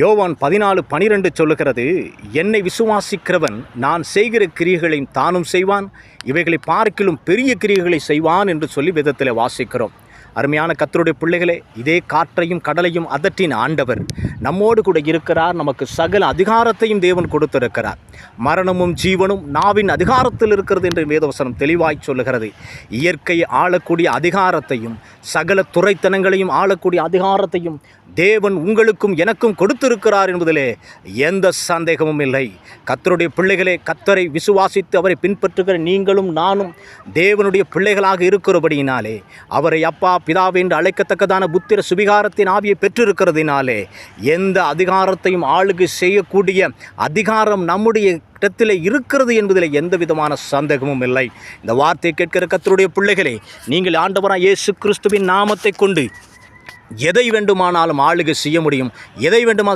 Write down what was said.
யோவான் 14:12 சொல்லுகிறது, என்னை விசுவாசிக்கிறவன் நான் செய்கிற கிரியைகளையும் தானும் செய்வான், இவைகளை பார்க்கிலும் பெரிய கிரியைகளை செய்வான் என்று சொல்லி வேதத்தில் வாசிக்கிறோம். அருமையான கர்த்தருடைய பிள்ளைகளே, இதே காற்றையும் கடலையும் அதட்டின் ஆண்டவர் நம்மோடு கூட இருக்கிறார். நமக்கு சகல அதிகாரத்தையும் தேவன் கொடுத்திருக்கிறார். மரணமும் ஜீவனும் நாவின் அதிகாரத்தில் இருக்கிறது என்று வேதவசனம் தெளிவாய் சொல்லுகிறது. இயற்கையை ஆளக்கூடிய அதிகாரத்தையும் சகல துறைத்தனங்களையும் ஆளக்கூடிய அதிகாரத்தையும் தேவன் உங்களுக்கும் எனக்கும் கொடுத்திருக்கிறார் என்பதிலே எந்த சந்தேகமும் இல்லை. கர்த்தருடைய பிள்ளைகளே, கர்த்தரை விசுவாசித்து அவரை பின்பற்றுகிற நீங்களும் நானும் தேவனுடைய பிள்ளைகளாக இருக்கிறபடியினாலே, அவரை அப்பா பிதாவே என்று அழைக்கத்தக்கதான புத்திர சுவிகாரத்தின் ஆவியை பெற்றிருக்கிறதினாலே எந்த அதிகாரத்தையும் ஆளுகை செய்யக்கூடிய அதிகாரம் நம்முடைய இடத்திலே இருக்கிறது என்பதில் எந்த விதமான சந்தேகமும் இல்லை. இந்த வார்த்தையை கேட்கிற கர்த்தருடைய பிள்ளைகளே, நீங்கள் ஆண்டவராகிய இயேசு கிறிஸ்துவின் நாமத்தை கொண்டு எதை வேண்டுமானாலும் ஆளுகை செய்ய முடியும். எதை வேண்டுமா